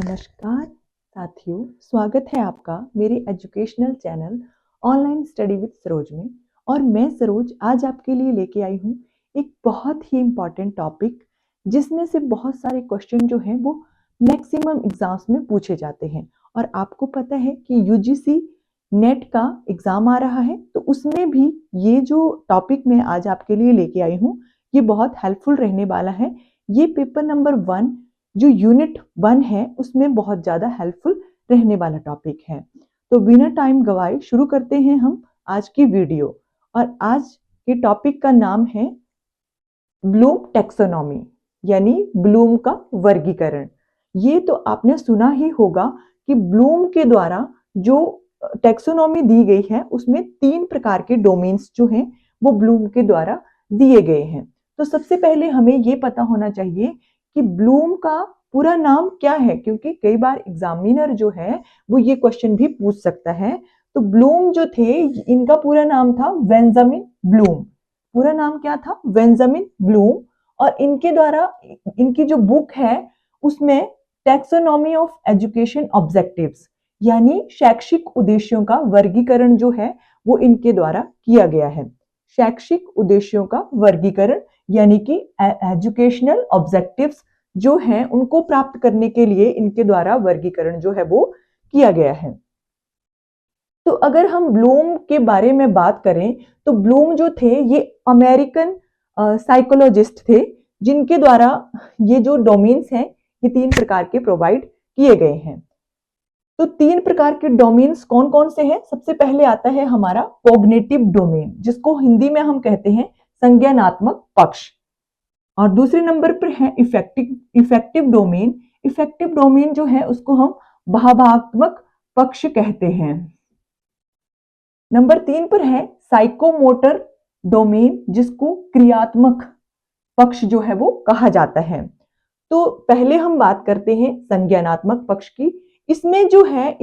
नमस्कार साथियों, स्वागत है आपका मेरे educational channel online study with Saroj में। और मैं सरोज आज आपके लिए लेके आई हूँ एक बहुत ही इम्पॉर्टेंट टॉपिक, जिसमें से बहुत सारे क्वेश्चन जो हैं वो मैक्सिमम एग्जाम्स में पूछे जाते हैं। और आपको पता है कि यूजीसी नेट का एग्जाम आ रहा है, तो उसमें भी ये जो टॉपिक मैं आज आपके लिए लेके आई हूँ ये बहुत हेल्पफुल रहने वाला है। ये पेपर नंबर 1 जो यूनिट 1 है उसमें बहुत ज़्यादा हेल्पफुल रहने वाला टॉपिक है। तो बिना टाइम गवाए शुरू करते हैं हम आज की वीडियो। और आज के टॉपिक का नाम है ब्लूम टैक्सोनॉमी, यानी ब्लूम का वर्गीकरण। ये तो आपने सुना ही होगा कि ब्लूम के द्वारा जो टैक्सोनॉमी दी गई है उसमें 3 प्रकार के डोमेन्स जो हैं वो ब्लूम के द्वारा दिए गए हैं। तो सबसे पहले हमें ये पता होना चाहिए कि ब्लूम का पूरा नाम क्या है, क्योंकि कई बार एग्जामिनर जो है वो ये क्वेश्चन भी पूछ सकता है। तो ब्लूम जो थे इनका पूरा नाम था बेंजामिन ब्लूम। पूरा नाम क्या था? Benjamin Bloom. और इनके द्वारा इनकी जो बुक है उसमें टैक्सोनॉमी ऑफ एजुकेशन ऑब्जेक्टिव्स यानी शैक्षिक उद्देश्यों का वर्गीकरण जो है वो इनके द्वारा किया गया है। शैक्षिक उद्देश्यों का वर्गीकरण यानी कि एजुकेशनल ऑब्जेक्टिव्स जो हैं उनको प्राप्त करने के लिए इनके द्वारा वर्गीकरण जो है वो किया गया है। तो अगर हम ब्लूम के बारे में बात करें तो ब्लूम जो थे ये अमेरिकन साइकोलॉजिस्ट थे, जिनके द्वारा ये जो डोमेन्स हैं ये 3 प्रकार के प्रोवाइड किए गए हैं। तो 3 प्रकार के डोमेन्स कौन कौन से हैं? सबसे पहले आता है हमारा कॉग्निटिव डोमेन, जिसको हिंदी में हम कहते हैं संज्ञानात्मक पक्ष। और दूसरे नंबर पर है इफेक्टिव डोमेन। इफेक्टिव डोमेन जो है उसको हम भावात्मक पक्ष कहते हैं। नंबर 3 पर है साइकोमोटर डोमेन, जिसको क्रियात्मक पक्ष जो है वो कहा जाता है। तो पहले हम बात करते हैं संज्ञानात्मक पक्ष की। इसमें जो है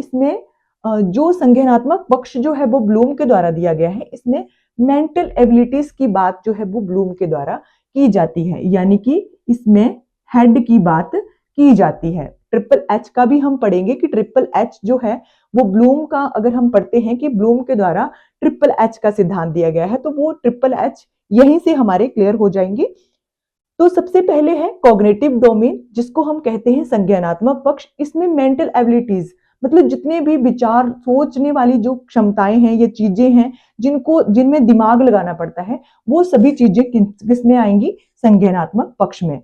जो संज्ञानात्मक पक्ष जो है वो ब्लूम के द्वारा दिया गया है। इसमें मेंटल एबिलिटीज की बात जो है वो ब्लूम के द्वारा की जाती है, यानी कि इसमें हेड की बात की जाती है। ट्रिपल एच का भी हम पढ़ेंगे कि ट्रिपल एच जो है वो ब्लूम का, अगर हम पढ़ते हैं कि ब्लूम के द्वारा ट्रिपल एच का सिद्धांत दिया गया है तो वो ट्रिपल एच यहीं से हमारे क्लियर हो जाएंगे। तो सबसे पहले है कॉग्निटिव डोमेन, जिसको हम कहते हैं संज्ञानात्मक पक्ष। इसमें मेंटल एबिलिटीज मतलब जितने भी विचार सोचने वाली जो क्षमताएं हैं, ये चीजें हैं जिनमें दिमाग लगाना पड़ता है, वो सभी चीजें किसमें आएंगी? संज्ञानात्मक पक्ष में।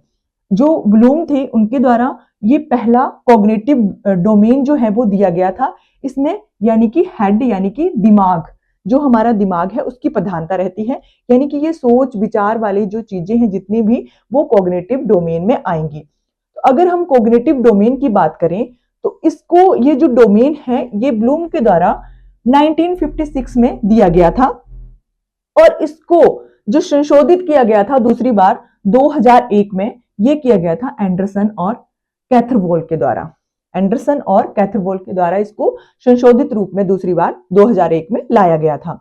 जो ब्लूम थे उनके द्वारा ये पहला कॉग्निटिव डोमेन जो है वो दिया गया था। इसमें यानी कि हेड यानी कि दिमाग, जो हमारा दिमाग है उसकी प्रधानता रहती है, यानी कि ये सोच विचार वाली जो चीजें हैं जितनी भी वो कॉग्निटिव डोमेन में आएंगी। तो अगर हम कॉग्निटिव डोमेन की बात करें तो इसको, ये जो डोमेन है ये ब्लूम के द्वारा 1956 में दिया गया था, और इसको जो संशोधित किया गया था दूसरी बार 2001 में, ये किया गया था एंडरसन और कैथरवोल के द्वारा। एंडरसन और कैथरवोल के द्वारा इसको संशोधित रूप में दूसरी बार 2001 में लाया गया था।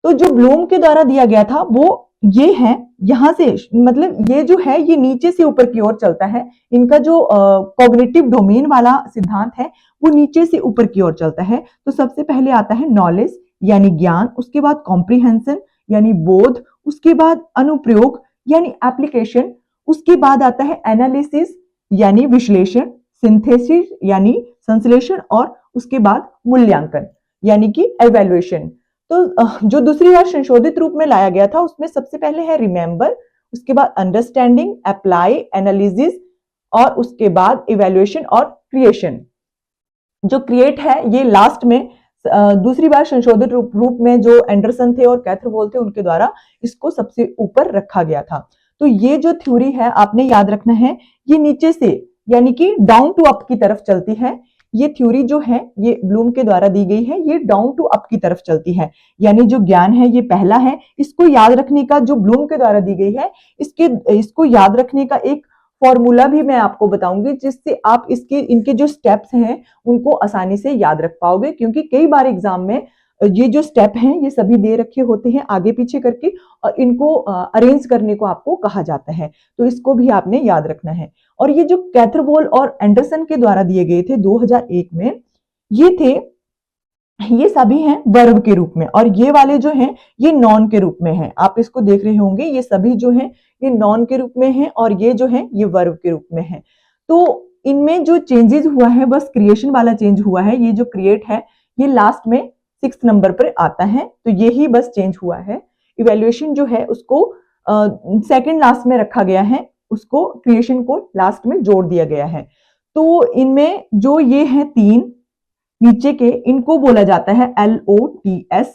तो जो ब्लूम के द्वारा दिया गया था वो ये है, यहां से मतलब ये जो है ये नीचे से ऊपर की ओर चलता है। इनका जो कॉग्निटिव डोमेन वाला सिद्धांत है वो नीचे से ऊपर की ओर चलता है। तो सबसे पहले आता है नॉलेज यानी ज्ञान, उसके बाद कॉम्प्रिहेंशन यानी बोध, उसके बाद अनुप्रयोग यानी एप्लीकेशन, उसके बाद आता है एनालिसिस यानी विश्लेषण, सिंथेसिस यानी संश्लेषण, और उसके बाद मूल्यांकन यानी कि एवेल्युएशन। तो जो दूसरी बार संशोधित रूप में लाया गया था उसमें सबसे पहले है रिमेंबर, उसके बाद अंडरस्टैंडिंग, अप्लाई, एनालिसिस, और उसके बाद इवैल्यूएशन और क्रिएशन। जो क्रिएट है ये लास्ट में दूसरी बार संशोधित रूप में जो एंडरसन थे और कैथरवोल थे उनके द्वारा इसको सबसे ऊपर रखा गया था। तो ये जो थ्योरी है आपने याद रखना है, ये नीचे से यानी कि डाउन टू अप की तरफ चलती है। ये थ्योरी जो है ये ब्लूम के द्वारा दी गई है, ये डाउन टू अप की तरफ चलती है। यानी जो ज्ञान है ये पहला है, इसको याद रखने का जो ब्लूम के द्वारा दी गई है इसको याद रखने का एक फॉर्मूला भी मैं आपको बताऊंगी, जिससे आप इनके जो स्टेप्स हैं उनको आसानी से याद रख पाओगे, क्योंकि कई बार एग्जाम में ये जो स्टेप हैं ये सभी दे रखे होते हैं आगे पीछे करके, और इनको अरेंज करने को आपको कहा जाता है, तो इसको भी आपने याद रखना है। और ये जो कैथरवॉल और एंडरसन के द्वारा दिए गए थे 2001 में, ये सभी हैं वर्ब के रूप में, और ये वाले जो हैं ये नॉन के रूप में हैं। आप इसको देख रहे होंगे, ये सभी जो हैं ये नॉन के रूप में हैं, और ये जो है ये वर्ब के रूप में है। तो इनमें जो चेंजेस हुआ है बस क्रिएशन वाला चेंज हुआ है। ये जो क्रिएट है ये लास्ट में 6 नंबर पर आता है, तो ये ही बस चेंज हुआ है। इवेल्युएशन जो है उसको सेकंड लास्ट में रखा गया है, उसको क्रिएशन को लास्ट में जोड़ दिया गया है। तो इनमें जो ये है 3 नीचे के, इनको बोला जाता है LOTS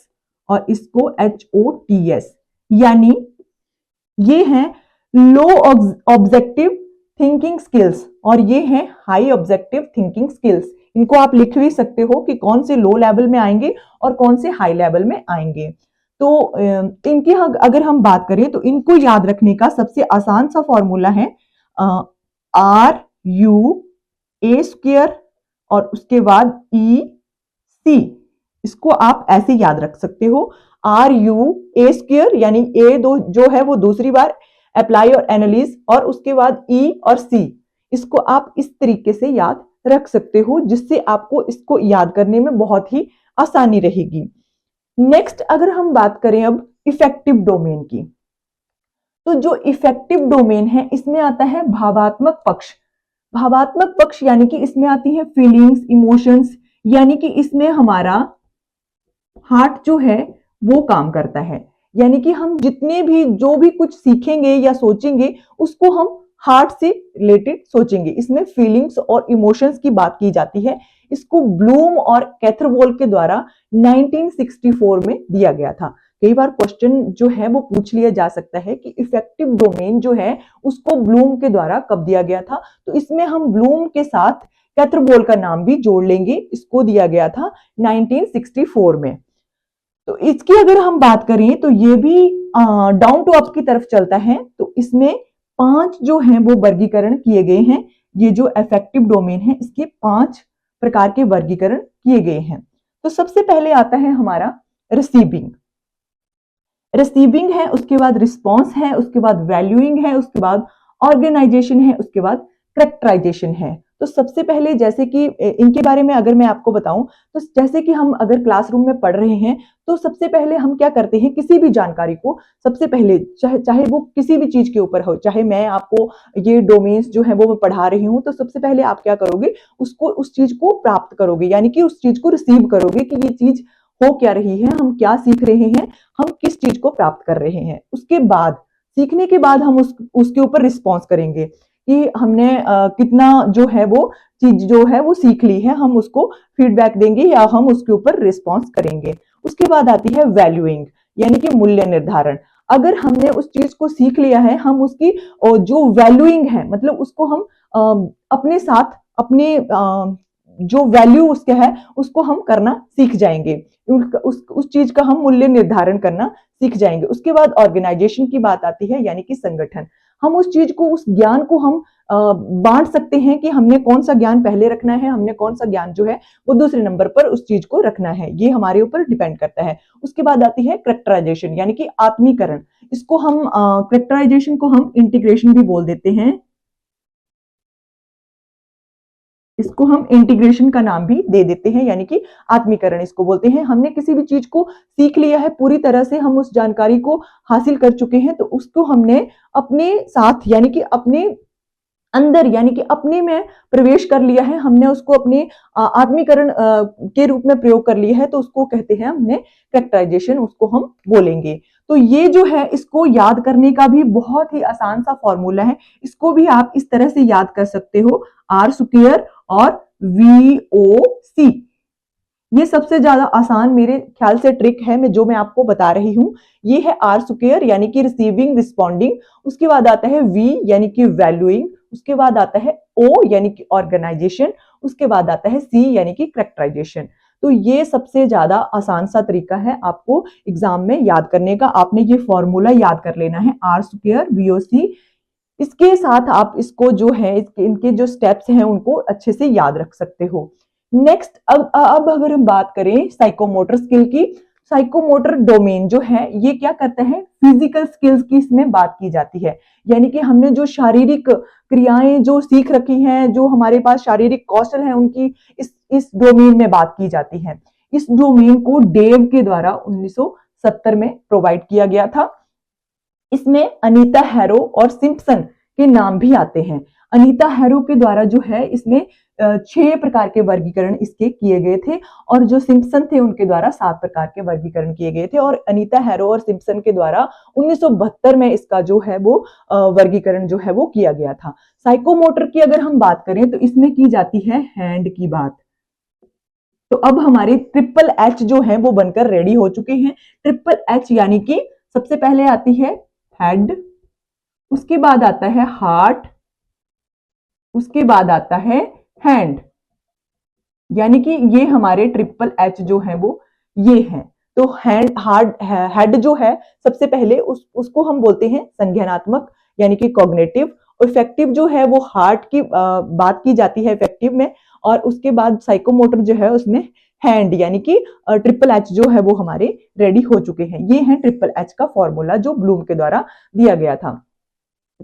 और इसको HOTS, यानी ये हैं लो ऑब्जेक्टिव थिंकिंग स्किल्स और ये हैं हाई ऑब्जेक्टिव थिंकिंग स्किल्स। इनको आप लिख भी सकते हो कि कौन से लो लेवल में आएंगे और कौन से हाई लेवल में आएंगे। तो इनकी अगर हम बात करें तो इनको याद रखने का सबसे आसान सा फॉर्मूला है RUA² और उसके बाद EC। इसको आप ऐसे याद रख सकते हो, RUA² यानी A जो है वो दूसरी बार, अप्लाई और एनालिज, और उसके बाद E और C। इसको आप इस तरीके से याद रख सकते हो, जिससे आपको इसको याद करने में बहुत ही आसानी रहेगी। नेक्स्ट अगर हम बात करें अब इफेक्टिव डोमेन की, तो जो इफेक्टिव डोमेन है इसमें आता है भावात्मक पक्ष। भावात्मक पक्ष यानी कि इसमें आती है फीलिंग्स, इमोशंस, यानी कि इसमें हमारा हार्ट जो है वो काम करता है। यानी कि हम जितने भी जो भी कुछ सीखेंगे या सोचेंगे उसको हम हार्ट से रिलेटेड सोचेंगे। इसमें फीलिंग्स और इमोशंस की बात की जाती है। इसको ब्लूम और कैथरवॉल के द्वारा 1964 में दिया गया था। कई बार क्वेश्चन जो है वो पूछ लिया जा सकता है कि इफेक्टिव डोमेन जो है उसको ब्लूम के द्वारा कब दिया गया था, तो इसमें हम ब्लूम के साथ कैथरवॉल का नाम भी जोड़ लेंगे। इसको दिया गया था 1964 में। तो इसकी अगर हम बात करें तो ये भी डाउन टू अप की तरफ चलता है। तो इसमें 5 जो हैं वो वर्गीकरण किए गए हैं। ये जो इफेक्टिव डोमेन है इसके 5 प्रकार के वर्गीकरण किए गए हैं। तो सबसे पहले आता है हमारा रिसीविंग। रिसीविंग है, उसके बाद रिस्पॉन्स है, उसके बाद वैल्यूइंग है, उसके बाद ऑर्गेनाइजेशन है, उसके बाद करेक्टराइजेशन है। तो सबसे पहले जैसे कि इनके बारे में अगर मैं आपको बताऊं तो जैसे कि हम अगर क्लासरूम में पढ़ रहे हैं तो सबसे पहले हम क्या करते हैं, किसी भी जानकारी को सबसे पहले चाहे वो किसी भी चीज के ऊपर हो, चाहे मैं आपको ये डोमेन्स जो है वो मैं पढ़ा रही हूं, तो सबसे पहले आप क्या करोगे, उसको उस चीज को प्राप्त करोगे, यानी कि उस चीज को रिसीव करोगे कि ये चीज हो क्या रही है, हम क्या सीख रहे हैं, हम किस चीज को प्राप्त कर रहे हैं। उसके बाद सीखने के बाद हम उसके ऊपर रिस्पॉन्स करेंगे कि हमने कितना जो है वो चीज जो है वो सीख ली है, हम उसको फीडबैक देंगे या हम उसके ऊपर रिस्पॉन्स करेंगे। उसके बाद आती है वैल्यूइंग, यानी कि मूल्य निर्धारण। अगर हमने उस चीज को सीख लिया है, हम उसकी जो वैल्यूइंग है, मतलब उसको हम अपने साथ अपने जो वैल्यू उसके है उसको हम करना सीख जाएंगे, उस चीज का हम मूल्य निर्धारण करना सीख जाएंगे। उसके बाद ऑर्गेनाइजेशन की बात आती है, यानी कि संगठन। हम उस चीज को, उस ज्ञान को हम बांट सकते हैं कि हमने कौन सा ज्ञान पहले रखना है, हमने कौन सा ज्ञान जो है वो दूसरे नंबर पर उस चीज को रखना है, ये हमारे ऊपर डिपेंड करता है। उसके बाद आती है करेक्टराइजेशन, यानी कि आत्मीकरण। इसको हम करेक्टराइजेशन को हम इंटीग्रेशन भी बोल देते हैं, इसको हम इंटीग्रेशन का नाम भी दे देते हैं, यानी कि आत्मीकरण इसको बोलते हैं। हमने किसी भी चीज को सीख लिया है, पूरी तरह से हम उस जानकारी को हासिल कर चुके हैं, तो उसको हमने अपने साथ यानी कि अपने अंदर यानी कि अपने में प्रवेश कर लिया है, हमने उसको अपने आत्मीकरण के रूप में प्रयोग कर लिया है, तो उसको कहते हैं हमने करेक्टराइजेशन, उसको हम बोलेंगे। तो ये जो है इसको याद करने का भी बहुत ही आसान सा फॉर्मूला है। इसको भी आप इस तरह से याद कर सकते हो, R² और VOC। ये सबसे ज्यादा आसान मेरे ख्याल से ट्रिक है मैं आपको बता रही हूं। ये है R² यानी कि रिसीविंग, रिस्पॉन्डिंग। उसके बाद आता है V यानी कि वैल्यूइंग। उसके बाद आता है O यानी कि ऑर्गेनाइजेशन। उसके बाद आता है C यानी कि करेक्टराइजेशन। तो ये सबसे ज्यादा आसान सा तरीका है आपको एग्जाम में याद करने का। आपने ये फॉर्मूला याद कर लेना है, R² VOC इसके साथ आप इसको जो है इनके जो स्टेप्स हैं उनको अच्छे से याद रख सकते हो। नेक्स्ट, अब अगर हम बात करें साइकोमोटर स्किल की, साइकोमोटर डोमेन जो है ये क्या करता है, फिजिकल स्किल्स की इसमें बात की जाती है। यानी कि हमने जो शारीरिक क्रियाएं जो सीख रखी हैं, जो हमारे पास शारीरिक कौशल है, उनकी इस डोमेन में बात की जाती है। इस डोमेन को डेव के द्वारा 1970 में प्रोवाइड किया गया था। इसमें अनीता हैरो और सिम्पसन के नाम भी आते हैं। अनीता हैरो के द्वारा जो है इसमें 6 प्रकार के वर्गीकरण इसके किए गए थे, और जो सिम्पसन थे उनके द्वारा 7 प्रकार के वर्गीकरण किए गए थे, और अनीता हैरो और सिम्पसन के द्वारा 1972 में इसका जो है वो वर्गीकरण जो है वो किया गया था। साइकोमोटर की अगर हम बात करें तो इसमें की जाती है हैंड की बात। तो अब हमारे ट्रिपल एच जो है वो बनकर रेडी हो चुके हैं। ट्रिपल एच यानी कि सबसे पहले आती है हेड, उसके बाद आता है हार्ट, उसके बाद आता है हैंड, यानी कि ये हमारे ट्रिपल एच जो है वो ये है। तो हेड जो है सबसे पहले उसको हम बोलते हैं संज्ञानात्मक यानी कि कॉग्निटिव। इफेक्टिव जो है वो हार्ट की बात की जाती है इफेक्टिव में, और उसके बाद साइकोमोटर जो है उसमें हैंड यानी कि ट्रिपल एच जो है वो हमारे रेडी हो चुके हैं। ये है ट्रिपल एच का फॉर्मूला जो ब्लूम के द्वारा दिया गया था।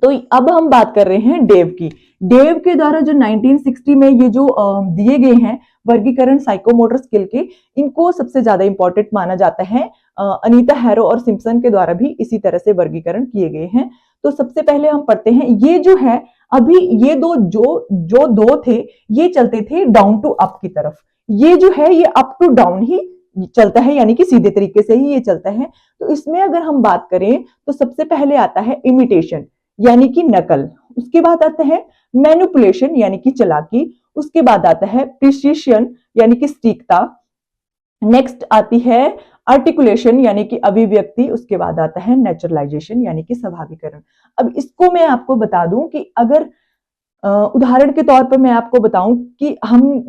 तो अब हम बात कर रहे हैं डेव की। डेव के द्वारा जो 1960 में ये जो दिए गए हैं वर्गीकरण साइकोमोटर स्किल के, इनको सबसे ज्यादा इंपॉर्टेंट माना जाता है। अनीता हैरो और सिम्पसन के द्वारा भी इसी तरह से वर्गीकरण किए गए हैं। तो सबसे पहले हम पढ़ते हैं, ये जो है अभी ये दो थे, ये चलते थे डाउन टू अप की तरफ। ये जो है ये अप टू डाउन ही चलता है, यानी कि सीधे तरीके से ही ये चलता है। तो इसमें अगर हम बात करें तो सबसे पहले आता है इमिटेशन यानी कि नकल, उसके बाद आता है मैनिपुलेशन यानी कि चालाकी, उसके बाद आता है प्रिसिशन यानी कि सटीकता, नेक्स्ट आती है आर्टिकुलेशन यानी कि अभिव्यक्ति, उसके बाद आता है नेचुरलाइजेशन यानी कि स्वाभाविकरण। अब इसको मैं आपको बता दूं कि अगर उदाहरण के तौर पर मैं आपको बताऊं कि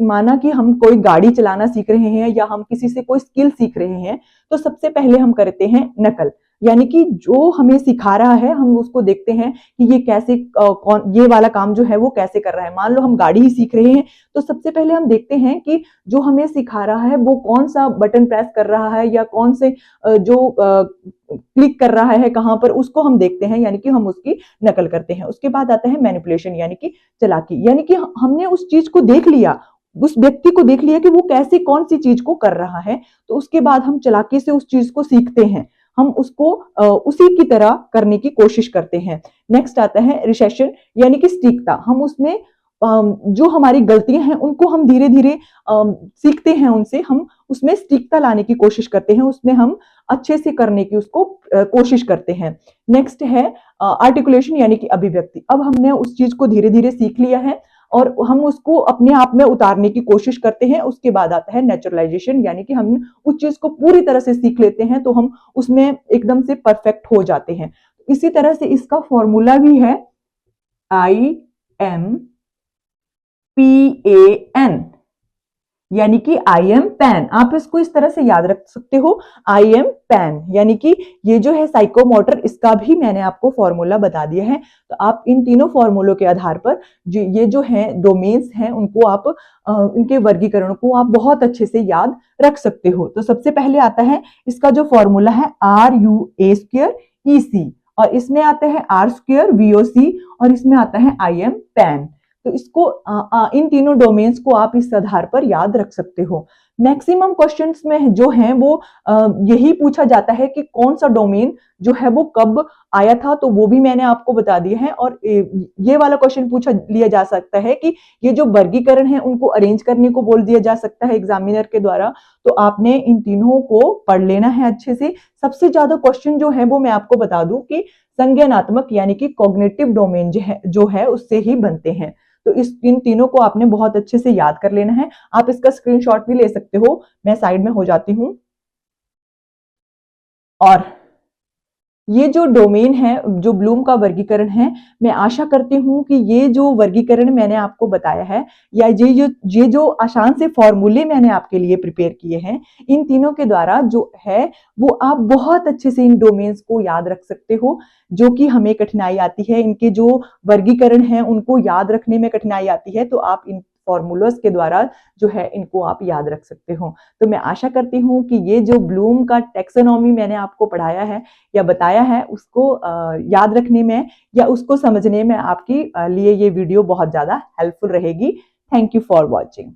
माना कि हम कोई गाड़ी चलाना सीख रहे हैं या हम किसी से कोई स्किल सीख रहे हैं, तो सबसे पहले हम करते हैं नकल, यानी कि जो हमें सिखा रहा है हम उसको देखते हैं कि ये कैसे ये वाला काम जो है वो कैसे कर रहा है। मान लो हम गाड़ी ही सीख रहे हैं, तो सबसे पहले हम देखते हैं कि जो हमें सिखा रहा है वो कौन सा बटन प्रेस कर रहा है या कौन से जो क्लिक कर रहा है कहां पर, उसको हम देखते हैं, यानी कि हम उसकी नकल करते हैं। उसके बाद आता है मैनिपुलेशन यानी कि चालाकी, यानी कि हमने उस चीज को देख लिया, उस व्यक्ति को देख लिया कि वो कैसे कौन सी चीज को कर रहा है, तो उसके बाद हम चालाकी से उस चीज को सीखते हैं, हम उसको उसी की तरह करने की कोशिश करते हैं। नेक्स्ट आता है रिसेशन यानी कि सटीकता, हम उसमें जो हमारी गलतियां हैं उनको हम धीरे धीरे सीखते हैं, उनसे हम उसमें सटीकता लाने की कोशिश करते हैं, उसमें हम अच्छे से करने की उसको कोशिश करते हैं। नेक्स्ट है आर्टिकुलेशन यानी कि अभिव्यक्ति, अब हमने उस चीज को धीरे धीरे सीख लिया है और हम उसको अपने आप में उतारने की कोशिश करते हैं। उसके बाद आता है नेचुरलाइजेशन यानी कि हम उस चीज को पूरी तरह से सीख लेते हैं, तो हम उसमें एकदम से परफेक्ट हो जाते हैं। इसी तरह से इसका फॉर्मूला भी है IMPAN यानी कि आई एम पैन। आप इसको इस तरह से याद रख सकते हो, आई एम पैन, यानी कि ये जो है साइकोमोटर, इसका भी मैंने आपको फॉर्मूला बता दिया है। तो आप इन तीनों फॉर्मूलों के आधार पर ये जो है डोमेन्स हैं उनको आप इनके वर्गीकरण को आप बहुत अच्छे से याद रख सकते हो। तो सबसे पहले आता है इसका जो फॉर्मूला है RUA²EC, और इसमें आता है R²VOC, और इसमें आता है आई एम पैन। तो इसको इन तीनों डोमेन्स को आप इस आधार पर याद रख सकते हो। मैक्सिमम क्वेश्चंस में जो हैं वो यही पूछा जाता है कि कौन सा डोमेन जो है वो कब आया था, तो वो भी मैंने आपको बता दिया है। और ये वाला क्वेश्चन पूछा लिया जा सकता है कि ये जो वर्गीकरण है उनको अरेंज करने को बोल दिया जा सकता है एग्जामिनर के द्वारा। तो आपने इन तीनों को पढ़ लेना है अच्छे से। सबसे ज्यादा क्वेश्चन जो है वो मैं आपको बता दूं कि संज्ञानात्मक यानी कि कॉग्निटिव डोमेन जो है उससे ही बनते हैं। तो इन तीनों को आपने बहुत अच्छे से याद कर लेना है। आप इसका स्क्रीनशॉट भी ले सकते हो, मैं साइड में हो जाती हूं। और ये जो डोमेन है, जो ब्लूम का वर्गीकरण है, मैं आशा करती हूँ कि ये जो वर्गीकरण मैंने आपको बताया है, या ये जो आसान से फॉर्मूले मैंने आपके लिए प्रिपेयर किए हैं, इन तीनों के द्वारा जो है वो आप बहुत अच्छे से इन डोमेन्स को याद रख सकते हो। जो कि हमें कठिनाई आती है, इनके जो वर्गीकरण है उनको याद रखने में कठिनाई आती है, तो आप इन फॉर्मूलास के द्वारा जो है इनको आप याद रख सकते हो। तो मैं आशा करती हूँ कि ये जो ब्लूम का टैक्सोनॉमी मैंने आपको पढ़ाया है या बताया है, उसको याद रखने में या उसको समझने में आपके लिए ये वीडियो बहुत ज्यादा हेल्पफुल रहेगी। Thank you for watching.